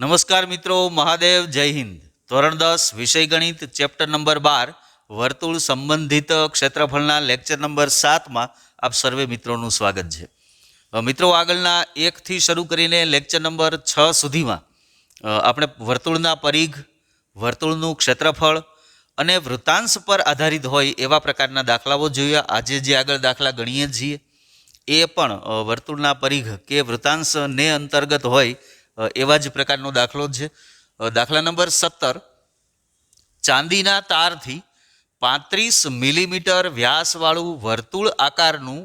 નમસ્કાર મિત્રો, મહાદેવ, જય હિન્દ. ધોરણ 10 વિષય ગણિત ચેપ્ટર નંબર 12 વર્તુળ સંબંધિત ક્ષેત્રફળના લેક્ચર નંબર 7માં આપ સર્વે મિત્રોનું સ્વાગત છે. મિત્રો, આગળના 1થી શરૂ કરીને લેક્ચર નંબર 6 સુધીમાં આપણે વર્તુળના પરિઘ, વર્તુળનું ક્ષેત્રફળ અને વૃત્તાંશ પર આધારિત હોય એવા પ્રકારના દાખલાઓ જોયા. આજે જે આગળ દાખલા ગણીએ છીએ એ પણ વર્તુળના પરિઘ કે વૃત્તાંશને અંતર્ગત હોય એવા જ પ્રકારનો દાખલો છે. દાખલા નંબર 17, ચાંદીના તારથી 35 મિલીમીટર વ્યાસવાળું વર્તુળ આકારનું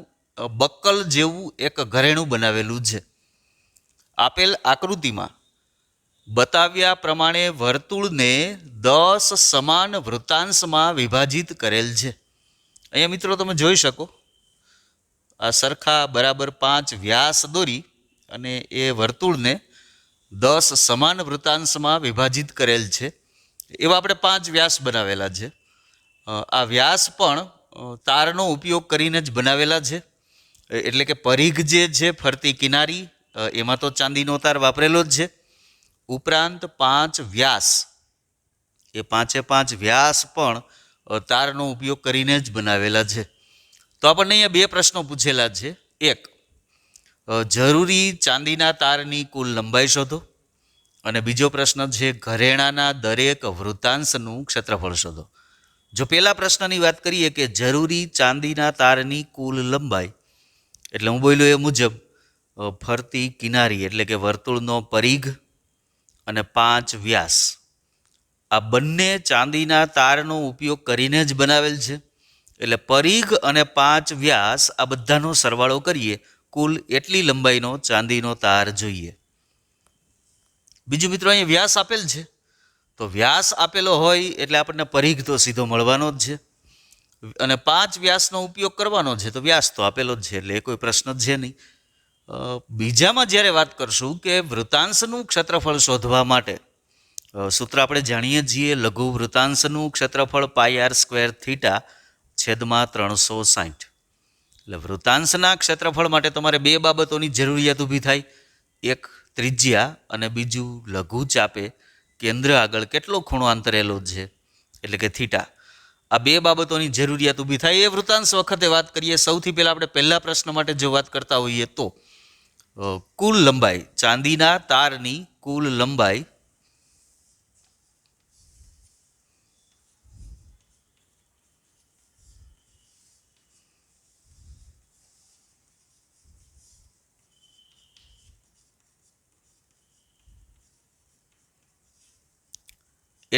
બક્કલ જેવું એક ઘરેણું બનાવેલું છે. આપેલ આકૃતિમાં બતાવ્યા પ્રમાણે વર્તુળને 10 સમાન વૃત્તાંશમાં વિભાજિત કરેલ છે. અહીંયા મિત્રો તમે જોઈ શકો, આ સરખા બરાબર 5 વ્યાસ દોરી અને એ વર્તુળને 10 સમાન વૃત્તાંશમાં વિભાજિત કરેલ છે. એવા આપણે 5 વ્યાસ બનાવેલા છે. આ વ્યાસ પણ તારનો ઉપયોગ કરીને જ બનાવેલા છે. એટલે કે પરિઘ જે છે, ફરતી કિનારી, એમાં તો ચાંદીનો તાર વાપરેલો જ છે. ઉપરાંત 5 વ્યાસ, એ 5 વ્યાસ પણ તારનો ઉપયોગ કરીને જ બનાવેલા છે. તો આપણને અહીંયા 2 પ્રશ્નો પૂછેલા છે. એક, જરૂરી ચાંદીના તારની કુલ લંબાઈ શોધો. અને બીજો પ્રશ્ન છે, ઘરેણાના દરેક વૃત્તાંશનું ક્ષેત્રફળ શોધો. જો પહેલા પ્રશ્નની વાત કરીએ કે જરૂરી ચાંદીના તારની કુલ લંબાઈ, એટલે હું બોલ્યો એ મુજબ ફરતી કિનારી એટલે કે વર્તુળનો પરિઘ અને 5 વ્યાસ, આ બંને ચાંદીના તારનો ઉપયોગ કરીને જ બનાવેલ છે. એટલે પરિઘ અને 5 વ્યાસ આ બધાનો સરવાળો કરીએ, કુલ એટલી લંબાઈનો ચાંદીનો તાર જોઈએ. બીજું મિત્રો, અહીંયા વ્યાસ આપેલ છે, તો વ્યાસ આપેલો હોય એટલે આપણને પરિઘ તો સીધો મળવાનો જ છે, અને 5 વ્યાસનો ઉપયોગ કરવાનો છે, તો વ્યાસ તો આપેલો જ છે, એટલે એ કોઈ પ્રશ્ન જ છે નહીં. બીજામાં જ્યારે વાત કરશું કે વૃત્તાંશનું ક્ષેત્રફળ શોધવા માટે સૂત્ર આપણે જાણીએ છીએ, લઘુ વૃત્તાંશનું ક્ષેત્રફળ πr² θ છેદમાં 360. એટલે વૃત્તાંશના ક્ષેત્રફળ માટે તમારે 2 બાબતોની જરૂરિયાત ઊભી થાય. એક, ત્રિજ્યા, અને બીજું લઘુ ચાપે કેન્દ્ર આગળ કેટલો ખૂણો આંતરેલો છે, એટલે કે થીટા. આ 2 બાબતોની જરૂરિયાત ઊભી થાય એ વૃત્તાંશ વખતે વાત કરીએ. સૌથી પહેલાં આપણે પહેલા પ્રશ્ન માટે જો વાત કરતા હોઈએ તો કુલ લંબાઈ, ચાંદીના તારની કુલ લંબાઈ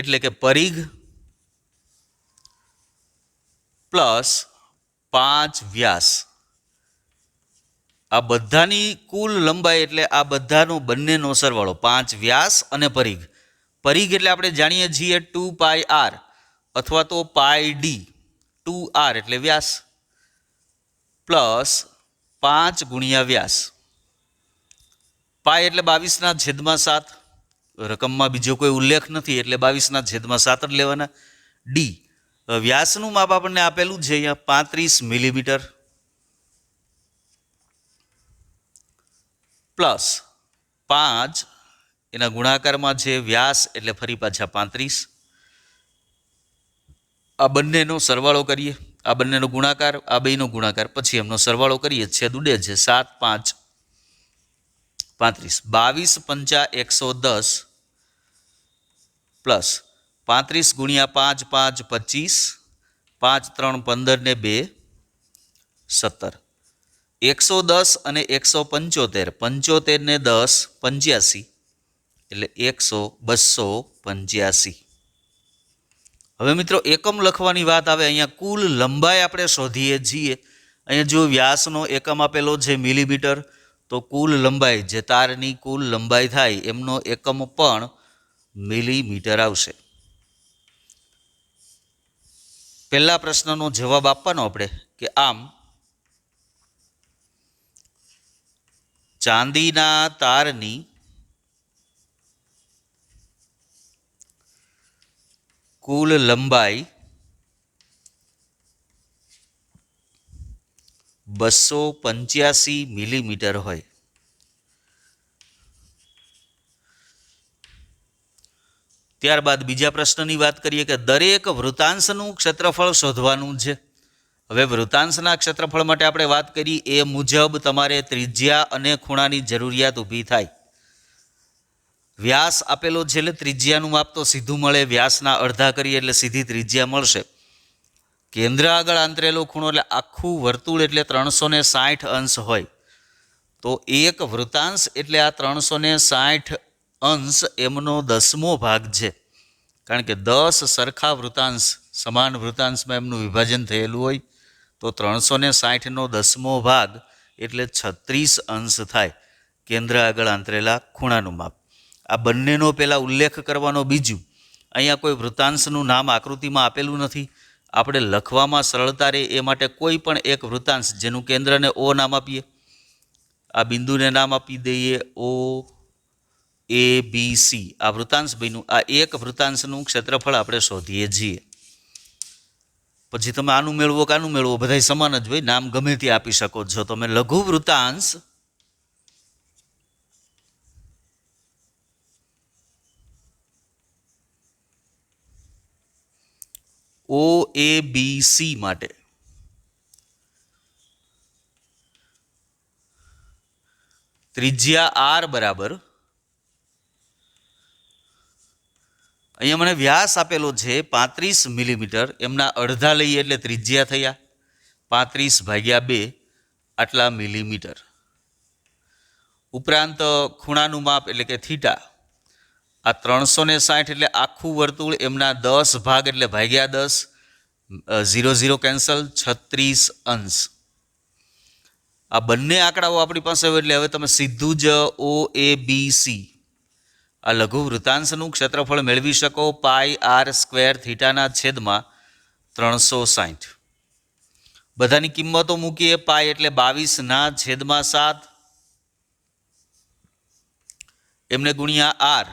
એટલે કે પરિઘ પ્લસ 5 વ્યાસ, આ બધાની કુલ લંબાઈ એટલે આ બધાનો બંનેનો સરવાળો, 5 વ્યાસ અને પરિઘ. પરિઘ એટલે આપણે જાણીએ છીએ 2πr અથવા તો πd. 2r એટલે વ્યાસ પ્લસ 5 ગુણ્યા વ્યાસ. પાય એટલે 22/7, રકમમાં બીજો કોઈ ઉલ્લેખ નથી એટલે 22/7 જ લેવાના. ડી, વ્યાસનું માપ આપણને આપેલું છે અહીંયા 35 મિલીમીટર પ્લસ 5 એના ગુણાકારમાં છે વ્યાસ એટલે ફરી પાછા 35. આ બંનેનો સરવાળો કરીએ, આ બંનેનો ગુણાકાર, આ બેનો ગુણાકાર, પછી એમનો સરવાળો કરીએ, છેદ ઉડે છે. 7 5 35, 22 પંચા 110 પ્લસ 35 ગુણ્યા 5 5 25, 5 3 15 ને 2 17, 110 અને 175, 75 ને 10 85, એટલે 285. હવે મિત્રો એકમ લખવાની વાત આવે, અહીંયા કુલ લંબાઈ આપણે શોધીએ છીએ. અહીંયા જો વ્યાસનો એકમ આપેલો છે મિલીમીટર, તો કુલ લંબાઈ, જે તારની કુલ લંબાઈ થાય એમનો એકમ પણ મિલીમીટર આવશે. પહેલા પ્રશ્નનો જવાબ આપવાનો આપણે કે આમ ચાંદીના તારની કુલ લંબાઈ 285 મિલીમીટર હોય. ત્યારબાદ બીજા પ્રશ્નની વાત કરીએ કે દરેક વૃતાંશનું ક્ષેત્રફળ શોધવાનું છે. હવે વૃતાંશના ક્ષેત્રફળ માટે આપણે વાત કરી એ મુજબ તમારે ત્રિજ્યા અને ખૂણાની જરૂરિયાત ઊભી થાય. વ્યાસ આપેલો છે એટલે ત્રિજ્યાનું માપ તો સીધું મળે, વ્યાસના અડધા કરીએ એટલે સીધી ત્રિજ્યા મળશે. કેન્દ્ર આગળ આંતરેલો ખૂણો એટલે આખું વર્તુળ એટલે 360 અંશ હોય. તો એક વૃતાંશ એટલે આ 360 અંશ એમનો 10મો ભાગ છે. કારણ કે 10 સરખા વૃતાંશ સમાન વૃતાંશમાં એમનું વિભાજન થયેલું હોય તો 360નો 10મો ભાગ એટલે 36 અંશ થાય કેન્દ્ર આગળ આંતરેલા ખૂણાનું માપ. આ બંનેનો પહેલાં ઉલ્લેખ કરવાનો. બીજું, અહીંયા કોઈ વૃતાંશનું નામ આકૃતિમાં આપેલું નથી. આપણે લખવામાં સરળતા રહે એ માટે કોઈ પણ એક વૃતાંશ જેનું કેન્દ્રને ઓ નામ આપીએ, આ બિંદુને નામ આપી દઈએ ઓ એ બી સી. આ વૃતાંશ બન્યું. આ એક વૃતાંશનું ક્ષેત્રફળ આપણે શોધીએ છીએ. પછી તમે આનું મેળવો કે આનું મેળવો, બધાય સમાન જ હોય, નામ ગમે તે આપી શકો છો તમે. લઘુ વૃતાંશ ઓ એ બી સી માટે ત્રિજ્યા આર બરાબર, અહીંયા મને વ્યાસ આપેલો છે 35 મિલીમીટર, એમના અડધા લઈએ એટલે ત્રિજ્યા થયા 35/2 આટલા મિલીમીટર. ઉપરાંત ખૂણાનું માપ એટલે કે થીટા, આ 360 એટલે આખું વર્તુળ, એમના 10 ભાગ એટલે ભાગ્યા 10, 0 0 કેન્સલ, 36 અંશ. આ બંને આંકડાઓ આપણી પાસે હોય એટલે હવે તમે સીધું જ ઓ એ બી સી આ લઘુ વૃતાંશનું ક્ષેત્રફળ મેળવી શકો. πr² થીટાના છેદમાં 360. બધાની કિંમતો મૂકીએ. પાઈ એટલે 22/7, એમને ગુણ્યા આર,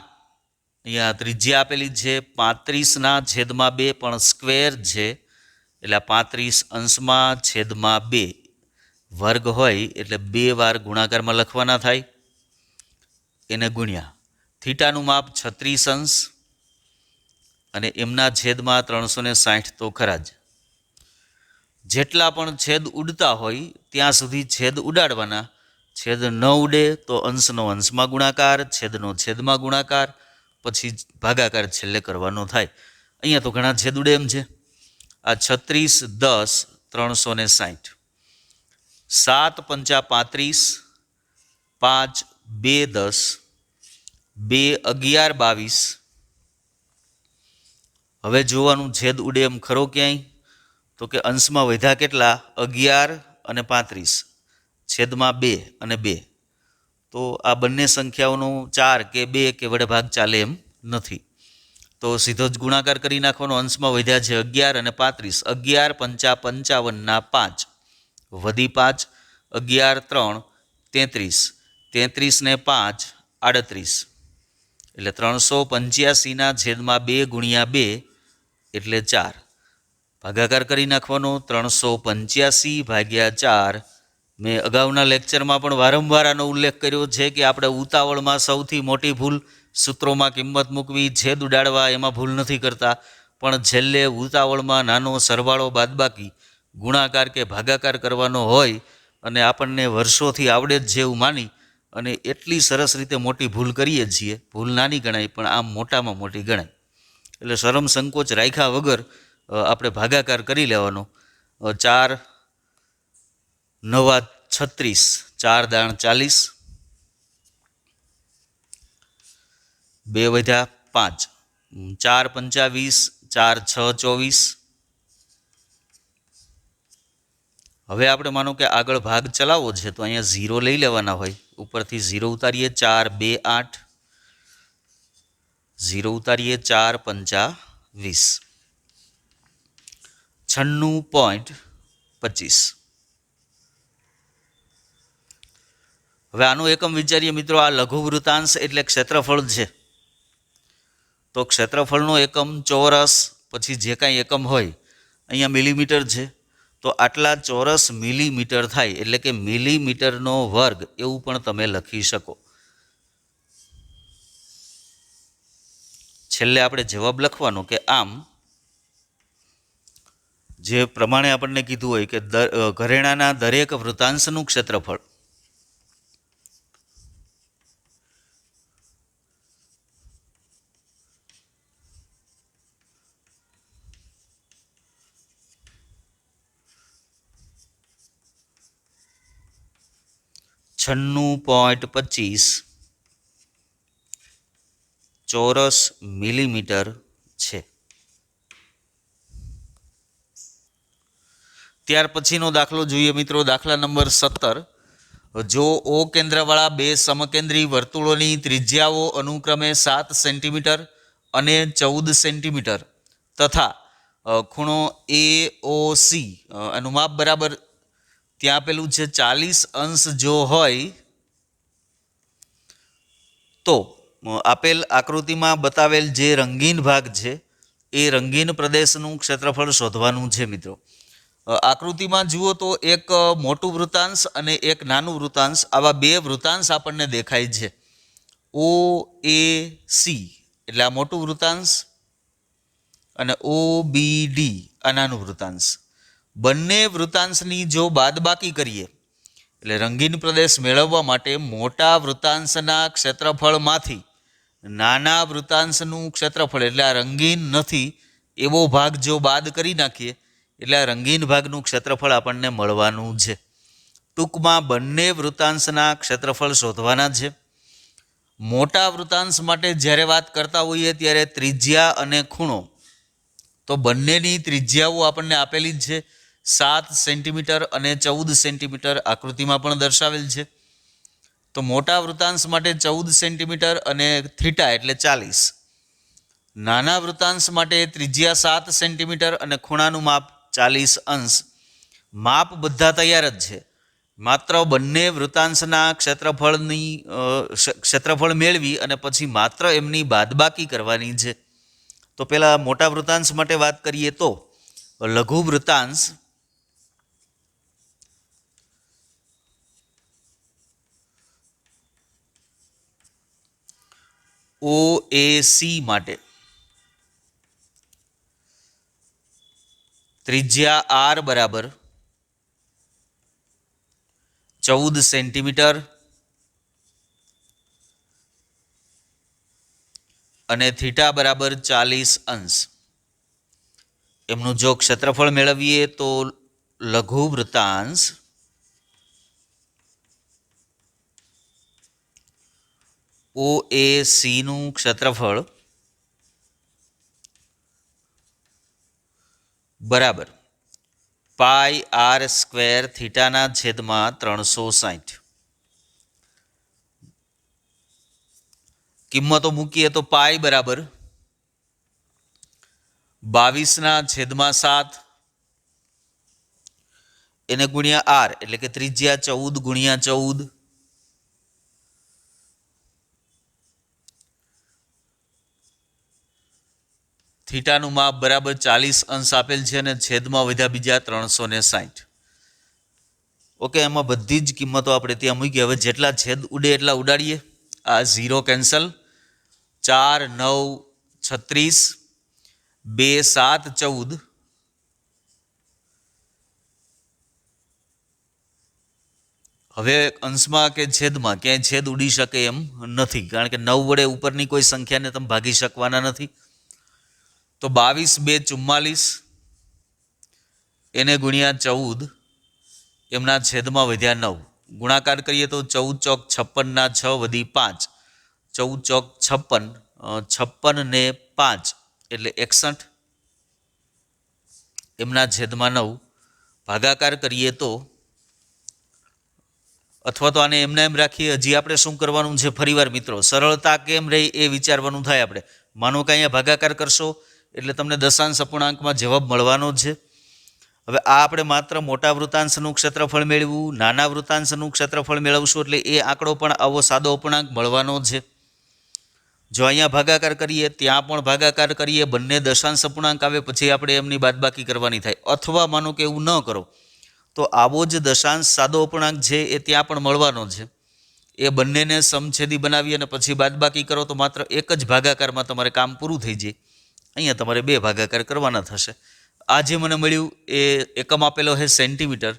અહીંયા ત્રિજ્યા આપેલી છે 35/2 પણ સ્ક્વેર છે એટલે 35/2 વર્ગ હોય એટલે 2 વાર ગુણાકારમાં લખવાના થાય, એને ગુણ્યા થીટાનું માપ 36 અંશ અને એમના છેદમાં 360 તો ખરા જ. જેટલા પણ છેદ ઉડતા હોય ત્યાં સુધી છેદ ઉડાડવાના. છેદ ન ઉડે તો અંશનો અંશમાં ગુણાકાર, છેદનો છેદમાં ગુણાકાર, પછી ભાગાકાર છેલ્લે કરવાનો થાય. અહીંયા તો ઘણા છેદ ઉડે એમ છે. આ 36 10 360, 7 5 35, 5 2 10, 2 11 22. હવે જોવાનું છેદ ઉડે એમ ખરો ક્યાંય? તો કે અંશમાં વધ્યા કેટલા? 11 અને 35, છેદમાં 2 અને 2. તો આ બંને સંખ્યાઓનો 4 કે 2 કે વડે ભાગ ચાલે એમ નથી. તો સીધો જ ગુણાકાર કરી નાખવાનો. અંશમાં વધ્યા છે 11 અને 35. 11 5 55 5 વધી 5, 11 3 33, 33 ને 5 38, એટલે 385 છેદમાં 2 ગુણ્યા 2 એટલે 4. ભાગાકાર કરી નાખવાનો. 385/4. મેં અગાઉના લેક્ચરમાં પણ વારંવાર આનો ઉલ્લેખ કર્યો છે કે આપણે ઉતાવળમાં સૌથી મોટી ભૂલ સૂત્રોમાં કિંમત મૂકવી, છેદ ઉડાડવા, એમાં ભૂલ નથી કરતા. પણ છેલ્લે ઉતાવળમાં નાનો સરવાળો બાદબાકી ગુણાકાર કે ભાગાકાર કરવાનો હોય અને આપણને વર્ષોથી આવડે જ જેવું માની અને એટલી સરસ રીતે મોટી ભૂલ કરીએ છીએ. ભૂલ નાની ગણાય પણ આમ મોટામાં મોટી ગણાય. એટલે શરમ સંકોચ રાખ્યા વગર આપણે ભાગાકાર કરી લેવાનો. 4 9 36, 4 દાણ 40, 2 વધ્યા 5, 4 5 20, 4 6 24. હવે આપણે માનો કે આગળ ભાગ ચલાવવો છે તો અહીંયા 0 લઈ લેવાના હોય. ઉપરથી 0 ઉતારીએ 4 2 8, 0 ઉતારીએ 4 5 20, 96.25. હવે આનો એકમ વિચારીએ મિત્રો. આ લઘુ વૃતાંશ એટલે ક્ષેત્રફળ છે. તો ક્ષેત્રફળનો એકમ ચોરસ, પછી જે કાંઈ એકમ હોય, અહીંયા મિલીમીટર છે તો આટલા ચોરસ મિલીમીટર થાય, એટલે કે મિલીમીટરનો વર્ગ એવું પણ તમે લખી શકો. છેલ્લે આપણે જવાબ લખવાનો કે આમ જે પ્રમાણે આપણને કીધું હોય કે ઘરેણાના દરેક વૃતાંશનું ક્ષેત્રફળ $96.25 ચોરસ મિલીમીટર છે. ત્યાર પછીનો દાખલો જોઈએ મિત્રો. દાખલા નંબર 17. જો ઓ કેન્દ્રવાળા બે સમકેન્દ્રી વર્તુળોની ત્રિજ્યાઓ અનુક્રમે 7 સેન્ટીમીટર અને 14 સેન્ટીમીટર તથા ખૂણો AOC એનું માપ બરાબર ત્યાં આપેલું છે 40 અંશ જો હોય તો આપેલ આકૃતિમાં બતાવેલ જે રંગીન ભાગ છે એ રંગીન પ્રદેશનું ક્ષેત્રફળ શોધવાનું છે મિત્રો. આકૃતિમાં જુઓ તો એક મોટું વૃતાંશ અને એક નાનું વૃતાંશ, આવા બે વૃતાંશ આપણને દેખાય છે. OAC એટલે આ મોટું વૃતાંશ અને OBD આ નાનું વૃતાંશ. બંને વૃતાંશની જો બાદબાકી કરીએ એટલે રંગીન પ્રદેશ મેળવવા માટે મોટા વૃતાંશના ક્ષેત્રફળમાંથી નાના વૃતાંશનું ક્ષેત્રફળ એટલે આ રંગીન નથી એવો ભાગ જો બાદ કરી નાખીએ એટલે આ રંગીન ભાગનું ક્ષેત્રફળ આપણને મળવાનું છે. ટૂંકમાં બંને વૃતાંશના ક્ષેત્રફળ શોધવાના છે. મોટા વૃતાંશ માટે જ્યારે વાત કરતા હોઈએ ત્યારે ત્રિજ્યા અને ખૂણો તો બંનેની ત્રિજ્યાઓ આપણને આપેલી જ છે. 7 સેન્ટીમીટર અને 14 સેન્ટીમીટર આકૃતિમાં પણ દર્શાવેલ છે. તો મોટા વૃતાંશ માટે 14 સેન્ટીમીટર અને થીટા એટલે 40. નાના વૃતાંશ માટે ત્રિજ્યા 7 સેન્ટીમીટર અને ખૂણાનું માપ 40 અંશ. માપ બધા તૈયાર જ છે, માત્ર બંને વૃતાંશના ક્ષેત્રફળ મેળવી અને પછી માત્ર એમની બાદબાકી કરવાની છે. તો પહેલા મોટા વૃતાંશ માટે વાત કરીએ તો લઘુ વૃતાંશ OAC માટે ત્રિજ્યા R બરાબર 14 સેન્ટીમીટર અને થીટા બરાબર 40 અંશ. એમનું જો ક્ષેત્રફળ મેળવીએ તો લઘુ વૃતાંશ OAC નું ક્ષેત્રફળ બરાબર πr² થીટાના છેદમાં 360. કિંમતો મૂકીએ તો પાઈ બરાબર 22/7 એને ગુણ્યા R એટલે કે ત્રિજ્યા 14 ગુણ્યા 14. થીટાનું માપ બરાબર 40 અંશ આપેલ છે અને છેદમાં વધ્યા બીજા 360. ઓકે, એમાં બધી જ કિંમતો આપણે ત્યાં મૂકી. હવે જેટલા છેદ ઉડે એટલા ઉડાડીએ. આ 0 કેન્સલ. 4 9 36 2 7 14. હવે અંશમાં કે છેદમાં ક્યાંય છેદ ઉડી શકે એમ નથી, કારણ કે 9 વડે ઉપરની કોઈ સંખ્યાને તમે ભાગી શકવાના નથી. તો 22 2 44 એને ગુણ્યા 14 એમના છેદમાં વધ્યા 9. ગુણાકાર કરીએ તો 14 ચોક 56 ના 6 વધી 5. 14 ચોક 56, 56 ને 5 એટલે 61 એમના છેદમાં 9. ભાગાકાર કરીએ તો અથવા તો આને એમને એમ રાખીએ. હજી આપણે શું કરવાનું છે, ફરીવાર મિત્રો સરળતા કેમ રહી એ વિચારવાનું થાય આપણે. માનો કે અહીંયા ભાગાકાર કરશો એટલે તમને દશાંશ અપૂર્ણાંકમાં જવાબ મળવાનો છે. હવે આ આપણે માત્ર મોટા વૃતાંશનું ક્ષેત્રફળ મેળવ્યું, નાના વૃતાંશનું ક્ષેત્રફળ મેળવશું એટલે એ આંકડો પણ આવો સાદો અપૂર્ણાંક મળવાનો છે. જો અહીંયા ભાગાકાર કરીએ ત્યાં પણ ભાગાકાર કરીએ, બંને દશાંશ અપૂર્ણાંક આવે પછી આપણે એમની બાદબાકી કરવાની થાય. અથવા માનો કે એવું ન કરો તો આવો જ દશાંશ સાદો અપૂર્ણાંક છે એ ત્યાં પણ મળવાનો છે. એ બંનેને સમછેદી બનાવી અને પછી બાદબાકી કરો તો માત્ર એક જ ભાગાકારમાં તમારે કામ પૂરું થઈ જાય. અહીંયા તમારે 2 ભાગાકાર કરવાના થશે. આ જે મને મળ્યું એ એકમ આપેલો છે સેન્ટીમીટર,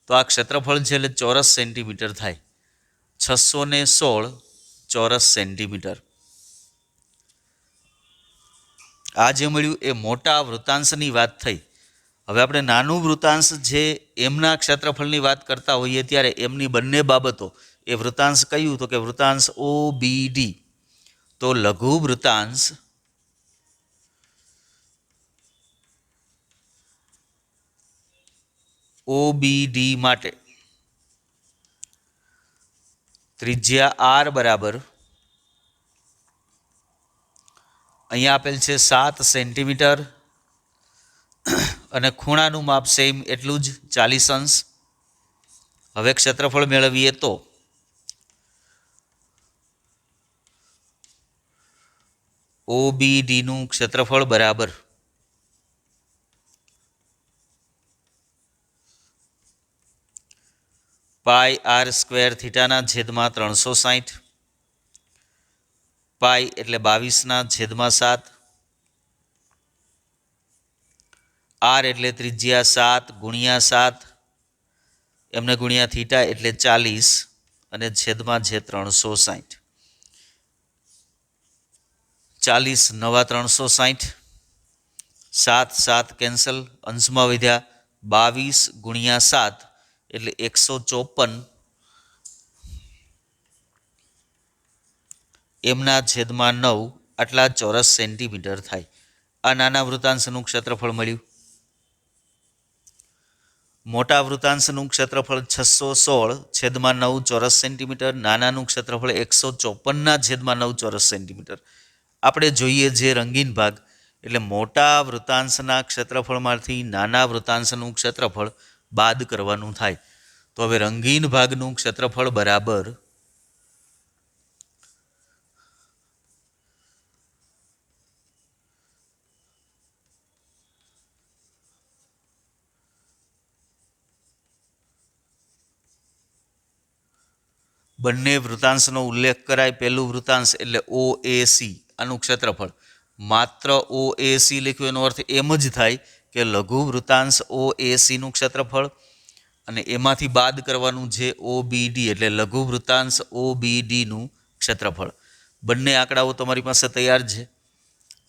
તો આ ક્ષેત્રફળ છે એટલે ચોરસ સેન્ટીમીટર થાય. 616 ચોરસ સેન્ટીમીટર. આ જે મળ્યું એ મોટા વૃત્તાંશની વાત થઈ. હવે આપણે નાનું વૃત્તાંશ જે એમના ક્ષેત્રફળની વાત કરતા હોઈએ ત્યારે એમની બંને બાબતો, એ વૃત્તાંશ કયું તો કે વૃત્તાંશ OBD. તો લઘુ વૃત્તાંશ OBD માટે ત્રિજ્યા R બરાબર અહીંયા આપેલ છે 7 સેન્ટીમીટર અને ખૂણાનું માપ સેમ એટલું જ 40 અંશ. હવે ક્ષેત્રફળ મેળવીએ તો OBD નું ક્ષેત્રફળ બરાબર પાઈ R² થીટાના છેદમાં 360. પાઈ એટલે 22/7. R એટલે ત્રિજ્યા 7 ગુણ્યા 7, એમને ગુણ્યા થીટા એટલે 40 અને છેદમાં છે 360. 40 નવા 360, 7 7 કેન્સલ, અંશમાં વધ્યા 22 ગુણ્યા 7 એટલે 154 એમના છેદમાં 9 આટલા ચોરસ સેન્ટીમીટર થાય. આ નાના વૃત્તાંશનું ક્ષેત્રફળ મળ્યું. મોટા વૃત્તાંશનું ક્ષેત્રફળ 616 છેદમાં 9 ચોરસ સેન્ટીમીટર, નાનાનું ક્ષેત્રફળ 154 છેદમાં 9 ચોરસ સેન્ટીમીટર. આપણે જોઈએ જે રંગીન ભાગ, એટલે મોટા વૃત્તાંશના ક્ષેત્રફળમાંથી નાના વૃત્તાંશનું ક્ષેત્રફળ બાદ કરવાનું થાય. તો હવે રંગીન ભાગનું ક્ષેત્રફળ બરાબર બંને વૃત્તાંશનો ઉલ્લેખ કરાય. પહેલું વૃત્તાંશ એટલે OAC, આનું ક્ષેત્રફળ. માત્ર OAC લખ્યું એનો અર્થ એમ જ થાય કે લઘુ વૃત્તાંશ OACનું ક્ષેત્રફળ અને એમાંથી બાદ કરવાનું છે OBD એટલે લઘુ વૃત્તાંશ OBDનું ક્ષેત્રફળ. બંને આંકડાઓ તમારી પાસે તૈયાર છે.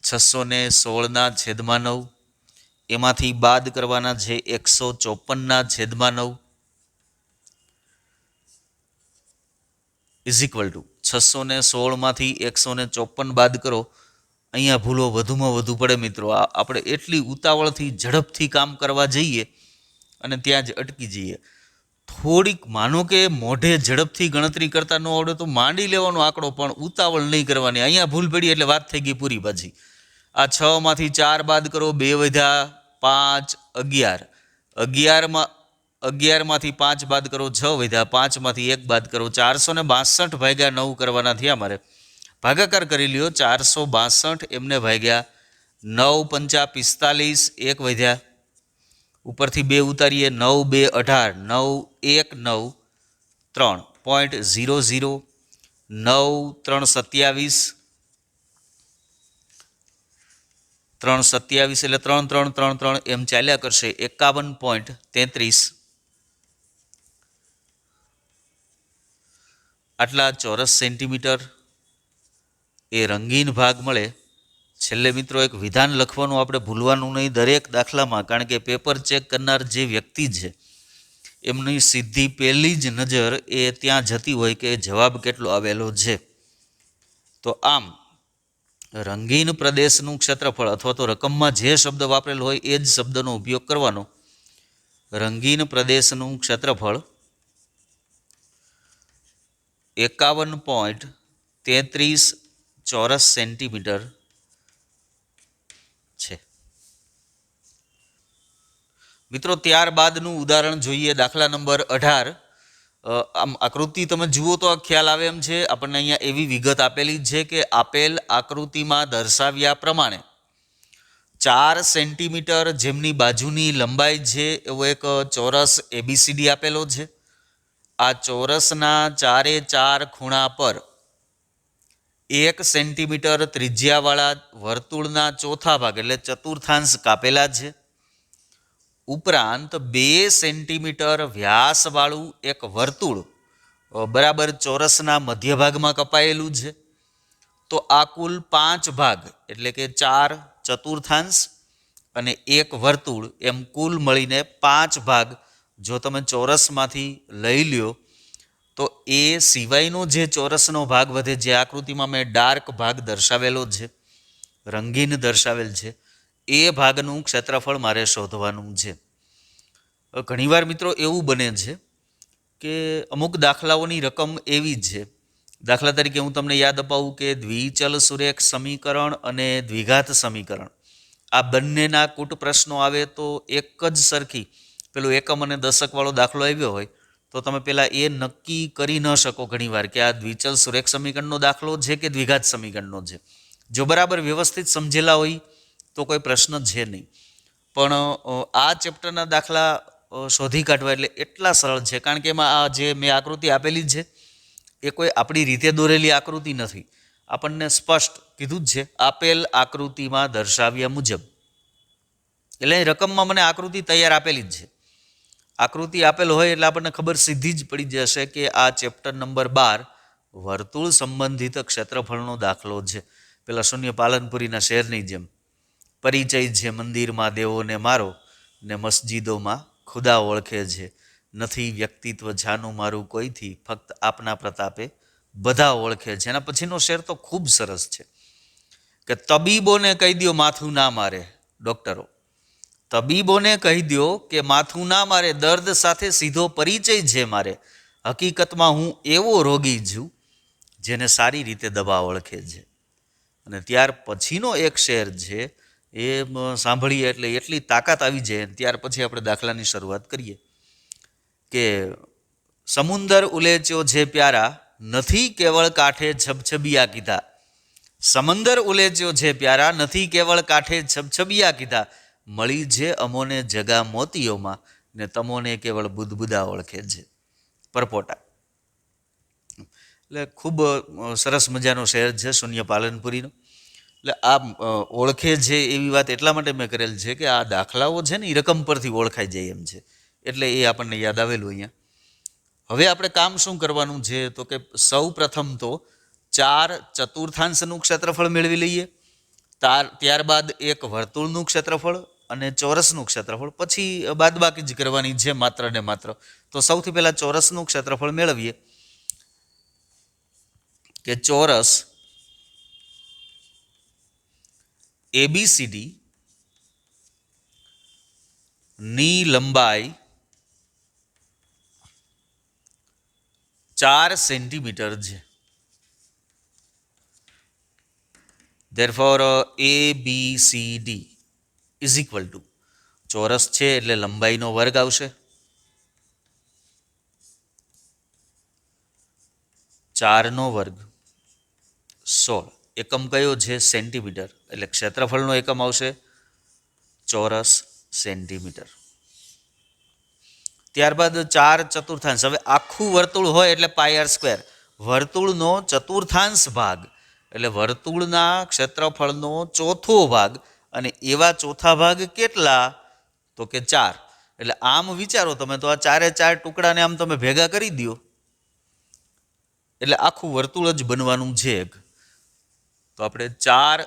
616 છેદમાં 9, એમાંથી બાદ કરવાના છે 154 છેદમાં 9 ઇઝ ઇક્વલ ટુ 616માંથી 154 બાદ કરો. અહીંયા ભૂલો વધુમાં વધુ પડે મિત્રો. આપણે એટલી ઉતાવળથી ઝડપથી કામ કરવા જઈએ અને ત્યાં જ અટકી જઈએ. થોડીક માનો કે મોઢે ઝડપથી ગણતરી કરતા ન આવડે તો માંડી લેવાનો આંકડો, પણ ઉતાવળ નહીં કરવાની. અહીંયા ભૂલ પડી એટલે વાત થઈ ગઈ પૂરી પાછી. આ 6માંથી 4 બાદ કરો, 2 વધ્યા 5 11. 11માંથી 5 બાદ કરો, 6 વધ્યા, 5માંથી 1 બાદ કરો. 462 ભાગ્યા 9 કરવાના થયા મારે. ભાગાકાર કરી લ્યો. 462 એમને ભાગ્યા 9 પંચા 45, 1 વધ્યા, ઉપરથી 2 ઉતારીએ, 9 2 18, 9 1 9 3.00, 9 3 27, 3 27 એટલે 3 3 3 3 એમ ચાલ્યા કરશે. 51.33 આટલા ચોરસ સેન્ટીમીટર એ રંગીન ભાગ મળે. છેલ્લે મિત્રો એક વિધાન લખવાનું આપણે ભૂલવાનું નહીં દરેક દાખલામાં, કારણ કે પેપર ચેક કરનાર જે વ્યક્તિ છે એમની સીધી પહેલી જ નજર એ ત્યાં જતી હોય કે જવાબ કેટલો આવેલો છે. તો આમ રંગીન પ્રદેશનું ક્ષેત્રફળ અથવા તો રકમમાં જે શબ્દ વાપરેલો હોય એ જ શબ્દનો ઉપયોગ કરવાનો. રંગીન પ્રદેશનું ક્ષેત્રફળ 51.33 ચોરસ સેન્ટીમીટર છે. મિત્રો ત્યારબાદનું ઉદાહરણ જોઈએ. દાખલા નંબર 18. આમ આકૃતિ તમે જુઓ તો ખ્યાલ આવે એમ છે. આપણને અહીંયા એવી વિગત આપેલી છે કે આપેલ આકૃતિમાં દર્શાવ્યા પ્રમાણે 4 સેન્ટીમીટર જેમની બાજુની લંબાઈ છે એવો એક ચોરસ ABCD આપેલો છે આ ચોરસના ચારે ચાર ખૂણા પર 1 સેન્ટીમીટર ત્રિજ્યાવાળા વર્તુળના ચોથા ભાગ એટલે ચતુર્થાંશ કાપેલા છે. ઉપરાંત 2 સેન્ટીમીટર વ્યાસવાળું એક વર્તુળ બરાબર ચોરસના મધ્ય ભાગમાં કપાયેલું છે. તો આ કુલ 5 ભાગ એટલે કે 4 ચતુર્થાંશ અને 1 વર્તુળ એમ કુલ મળીને 5 ભાગ જો તમે ચોરસમાંથી લઈ લ્યો તો એ સિવાયનો જે ચોરસનો ભાગ વધે, જે આકૃતિમાં મેં ડાર્ક ભાગ દર્શાવેલો છે, રંગીન દર્શાવેલ છે, એ ભાગનું ક્ષેત્રફળ મારે શોધવાનું છે. ઘણીવાર મિત્રો એવું બને છે કે અમુક દાખલાઓની રકમ એવી જ છે. દાખલા તરીકે હું તમને યાદ અપાવું કે દ્વિચલ સુરેખ સમીકરણ અને દ્વિઘાત સમીકરણ આ બંનેના કૂટ પ્રશ્નો આવે તો એક જ સરખી પેલું એકમ અને દશકવાળો દાખલો આવ્યો હોય તો તમે પહેલાં એ નક્કી કરી ન શકો ઘણીવાર કે આ દ્વિચલ સુરેખ સમીકરણનો દાખલો છે કે દ્વિઘાત સમીકરણનો છે. જો બરાબર વ્યવસ્થિત સમજેલા હોય તો કોઈ પ્રશ્ન છે નહીં, પણ આ ચેપ્ટરના દાખલા શોધી કાઢવા એટલે એટલા સરળ છે કારણ કે એમાં આ જે મેં આકૃતિ આપેલી છે એ કોઈ આપણી રીતે દોરેલી આકૃતિ નથી. આપણને સ્પષ્ટ કીધું જ છે આપેલ આકૃતિમાં દર્શાવ્યા મુજબ. એટલે રકમમાં મને આકૃતિ તૈયાર આપેલી જ છે. આકૃતિ આપેલ હોય એટલે આપણને ખબર સીધી જ પડી જશે કે આ ચેપ્ટર નંબર 12 વર્તુળ સંબંધિત ક્ષેત્રફળનો દાખલો છે. પેલા શૂન્ય પાલનપુરીના શેરની જેમ પરિચય છે મંદિરમાં દેવોને મારો ને મસ્જિદોમાં ખુદા ઓળખે છે. નથી વ્યક્તિત્વ જાનું મારું કોઈથી, ફક્ત આપના પ્રતાપે બધા ઓળખે છે. એના પછીનો શેર તો ખૂબ સરસ છે કે તબીબોને કહી દો માથું ના મારે. ડૉક્ટરો, તબીબોને કહી દો કે માથું ના મારે, દર્દ સાથે સીધો પરિચય છે મારે. હકીકતમાં હું એવો રોગી છું જેને સારી રીતે દવા ઓળખે છે. અને ત્યાર પછીનો એક શેર છે એ સાંભળીએ એટલે એટલી તાકાત આવી જાય. ત્યાર પછી આપણે દાખલાની શરૂઆત કરીએ કે સમુંદર ઉલેચ્યો છે પ્યારા, નથી કેવળ કાંઠે છબછબિયા કીધા. સમંદર ઉલેચ્યો છે પ્યારા, નથી કેવળ કાંઠે છબછબિયા કીધા. મળી છે અમોને જગા મોતીઓમાં ને તમોને કેવળ બુદબુદા ઓળખે છે. પરપોટા. એટલે ખૂબ સરસ મજાનો શેર છે શૂન્ય પાલનપુરીનો. એટલે આ ઓળખે છે એવી વાત એટલા માટે મેં કરેલ છે કે આ દાખલાઓ છે ને એ રકમ પરથી ઓળખાઈ જાય એમ છે, એટલે એ આપણને યાદ આવેલું અહીંયા. હવે આપણે કામ શું કરવાનું છે તો કે સૌ પ્રથમ તો 4 ચતુર્થાંશનું ક્ષેત્રફળ મેળવી લઈએ, ત્યારબાદ એક વર્તુળનું ક્ષેત્રફળ અને ચોરસનું ક્ષેત્રફળ, પછી બાદબાકી જ કરવાની છે માત્ર ને માત્ર. તો સૌથી પહેલાં ચોરસનું ક્ષેત્રફળ મેળવીએ કે ચોરસ ABCD ની લંબાઈ 4 સેન્ટીમીટર છે. Therefore ABCD is equal to, ચોરસ છે એટલે લંબાઈનો વર્ગ આવશે, 4નો વર્ગ 16. એકમ કયો છે? સેન્ટીમીટર. એટલે ક્ષેત્રફળનો એકમ આવશે ચોરસ સેન્ટીમીટર. ત્યારબાદ 4 ચતુર્થાંશ. હવે આખું વર્તુળ હોય એટલે πr². વર્તુળનો ચતુર્થાંશ ભાગ એટલે વર્તુળના ક્ષેત્રફળનો ચોથો ભાગ, અને એવા ચોથા ભાગ કેટલા તો કે 4. એટલે આમ વિચારો તમે તો આ 4 ટુકડાને આમ તમે ભેગા કરી દો એટલે આખું વર્તુળ જ બનવાનું છે. તો આપણે 4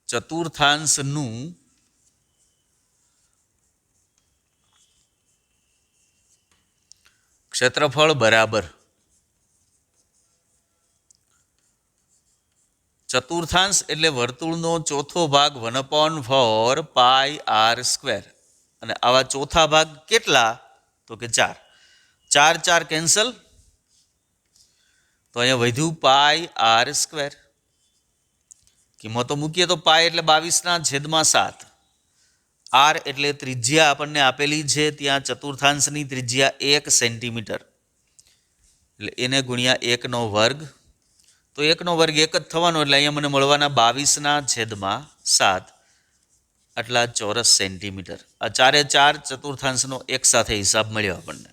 ચતુર્થાંશનું ક્ષેત્રફળ બરાબર ચતુર્થાંશ એટલે વર્તુળનો ચોથો ભાગ 1/4 πr². અને આવા ચોથા ભાગ કેટલા તો કે 4. 4 કેન્સલ, તો અહીંયા વધ્યું πr². કિંમતો મૂકીએ તો પાય એટલે 22/7. આર એટલે ત્રિજ્યા આપણને આપેલી છે ત્યાં ચતુર્થાંશની ત્રિજ્યા 1 સેન્ટીમીટર, એટલે એને ગુણ્યા 1નો વર્ગ. તો 1નો વર્ગ 1 જ થવાનો એટલે અહીંયા મને મળવાના 22/7 આટલા ચોરસ સેન્ટીમીટર. આ 4 ચતુર્થાંશનો એક સાથે હિસાબ મળ્યો આપણને.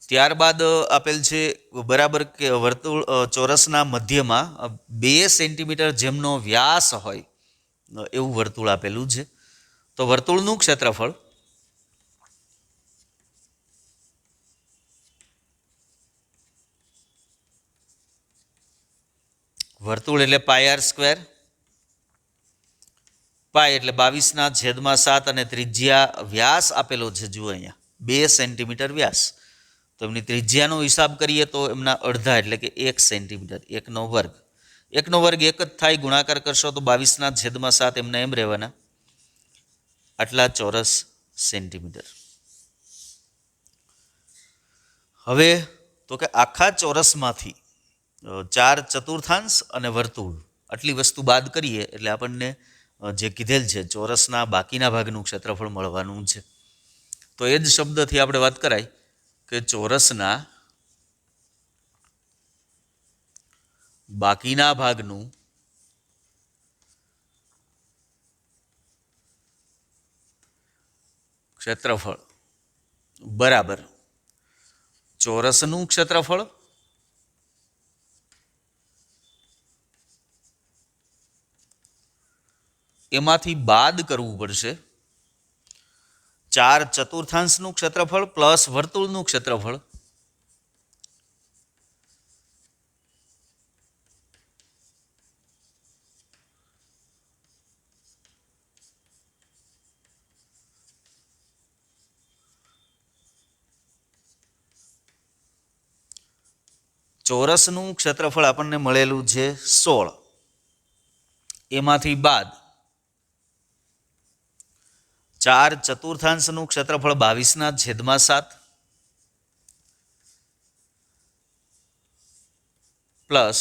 ત્યારબાદ આપેલ છે બરાબર કે વર્તુળ ચોરસના મધ્યમાં 2 સેન્ટીમીટર જેમનો વ્યાસ હોય એવું વર્તુળ આપેલું છે. તો વર્તુળનું ક્ષેત્રફળ વર્તુળ એટલે πr², પાય એટલે 22/7 અને ત્રિજ્યા વ્યાસ આપેલો છે. જુઓ અહીંયા 2 સેન્ટીમીટર વ્યાસ, તો એમની ત્રિજ્યાનો હિસાબ કરીએ તો એમના અડધા એટલે કે 1 સેન્ટીમીટર, 1નો વર્ગ. 1નો વર્ગ 1 જ થાય, ગુણાકાર કરશો તો 22/7 એમને એમ રહેવાના, આટલા ચોરસ સેન્ટીમીટર. હવે તો કે આખા ચોરસમાંથી 4/4 અને વર્તુળ આટલી વસ્તુ બાદ કરીએ એટલે આપણને જે કીધેલ છે ચોરસના બાકીના ભાગનું ક્ષેત્રફળ મળવાનું છે. તો એ જ શબ્દથી આપણે વાત કરાય કે ચોરસના બાકીના ભાગનું ક્ષેત્રફળ બરાબર ચોરસનું ક્ષેત્રફળ એમાંથી બાદ કરવું પડશે 4/4 ક્ષેત્રફળ પ્લસ વર્તુળનું ક્ષેત્રફળ. ચોરસનું ક્ષેત્રફળ આપણને મળેલું છે 16, એમાંથી બાદ 4/4 ક્ષેત્રફળ 22/7 પ્લસ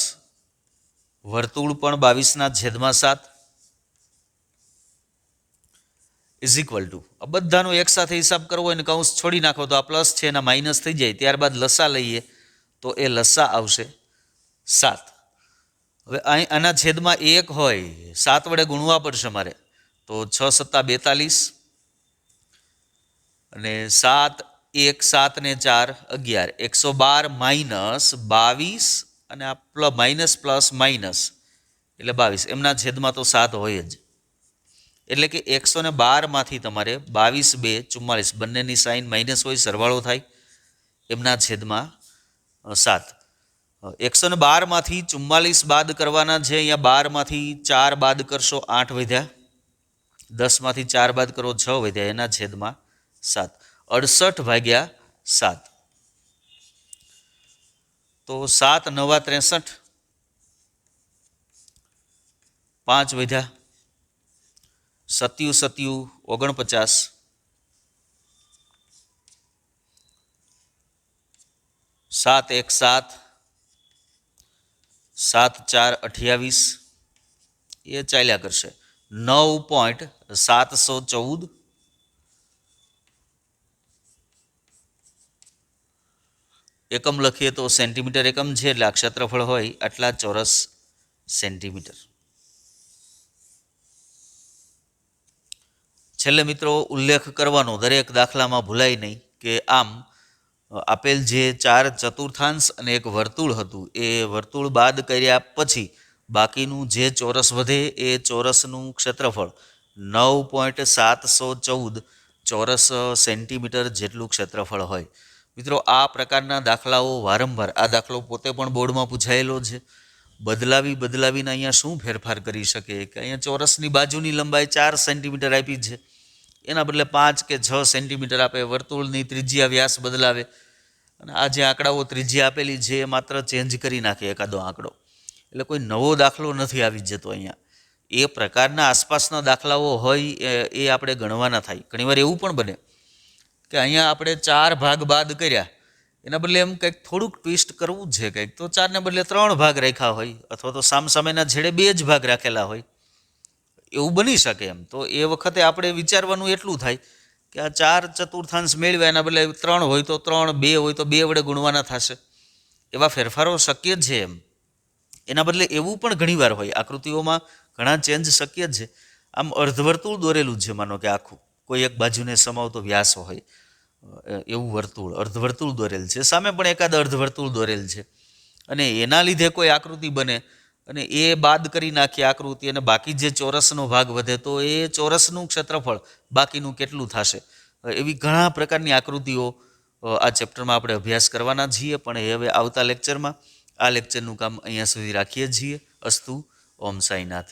વર્તુળ પણ 22/7 ઇઝ ઇક્વલ ટુ, આ બધાનો એક સાથે હિસાબ કરવો હોય ને કૌંસ છોડી નાખો તો આ પ્લસ છે એના માઇનસ થઈ જાય, ત્યારબાદ લસા લઈએ તો એ લસા આવશે 7. હવે અહીં આના છેદમાં 1 હોય, 7 વડે ગુણવા પડશે મારે, તો 6 × 7 = 42 અને 7 1 7 ને 4 11, 112 માઇનસ 22 અને આ માઇનસ પ્લસ માઇનસ એટલે 22, એમના છેદમાં તો 7 હોય જ. એટલે કે 112માંથી તમારે 22 2 44, બંનેની સાઇન માઇનસ હોય, સરવાળો થાય, એમના છેદમાં 7. 112માંથી 44 બાદ કરવાના છે. અહીંયા 12માંથી 4 બાદ કરશો 8 વધ્યા, 10માંથી 4 બાદ કરો 6 વધ્યા, એના છેદમાં 7. 68/7. તો 7 9 63, 5 વધ્યા, 7 7 49, 7 1 7, 7 4 28, એ ચાલ્યા કરશે. 9.714 એકમ લખીએ તો સેન્ટીમીટર એકમ છે, એટલે આ ક્ષેત્રફળ હોય આટલા ચોરસ સેન્ટીમીટર. છેલ્લે મિત્રો ઉલ્લેખ કરવાનો, દરેક દાખલામાં ભૂલાય નહીં કે આમ આપેલ જે 4/4 અને એક વર્તુળ હતું, એ વર્તુળ બાદ કર્યા પછી બાકીનું જે ચોરસ વધે એ ચોરસનું ક્ષેત્રફળ 9.714 ચોરસ સેન્ટીમીટર જેટલું ક્ષેત્રફળ હોય. મિત્રો આ પ્રકારના દાખલાઓ વારંવાર, આ દાખલો પોતે પણ બોર્ડમાં પૂછાયેલો છે, બદલાવીને અહીંયા શું ફેરફાર કરી શકે કે અહીંયા ચોરસની બાજુની લંબાઈ 4 સેન્ટીમીટર આપી છે, એના બદલે 5 કે 6 સેન્ટીમીટર આપે, વર્તુળની ત્રિજ્યા વ્યાસ બદલાવે, અને આ જે આંકડાઓ ત્રિજ્યા આપેલી છે એ માત્ર ચેન્જ કરી નાખે એકાદો આંકડો, એટલે કોઈ નવો દાખલો નથી આવી જતો અહીંયા. એ પ્રકારના આસપાસના દાખલાઓ હોય એ આપણે ગણવાના થાય. ઘણીવાર એવું પણ બને કે અહીંયા આપણે 4 ભાગ બાદ કર્યા, એના બદલે એમ કંઈક થોડુંક ટ્વિસ્ટ કરવું જ છે કંઈક, તો 4ને બદલે 3 ભાગ રાખ્યા હોય, અથવા તો સામસામેના છેડે 2 જ ભાગ રાખેલા હોય, એવું બની શકે. એમ તો એ વખતે આપણે વિચારવાનું એટલું થાય કે આ 4/4 મેળવ્યા, એના બદલે 3 હોય તો 3, 2 હોય તો 2 વડે ગુણવાના થશે. એવા ફેરફારો શક્ય છે. એના બદલે એવું પણ ઘણીવાર હોય, આકૃતિઓમાં ઘણા ચેન્જ શક્ય છે. આમ અર્ધવર્તુળ દોરેલું છે, માનો કે આખું કોઈ એક બાજુને સમાવતો વ્યાસ હોય, એવું વર્તુળ અર્ધવર્તુળ દોરેલ છે, સામે પણ એકાદ અર્ધવર્તુળ દોરેલ છે, અને એના લીધે કોઈ આકૃતિ બને અને એ બાદ કરી નાખીએ આકૃતિ અને બાકી જે ચોરસનો ભાગ વધે તો એ ચોરસનું ક્ષેત્રફળ બાકીનું કેટલું થશે. એવી ઘણા પ્રકારની આકૃતિઓ આ ચેપ્ટરમાં આપણે અભ્યાસ કરવાના છીએ, પણ એ હવે આવતા લેક્ચરમાં આ લેક્ચરનું કામ અહીંયા સુધી રાખીએ છીએ. અસ્તુ. ઓમ સાંઈનાથ.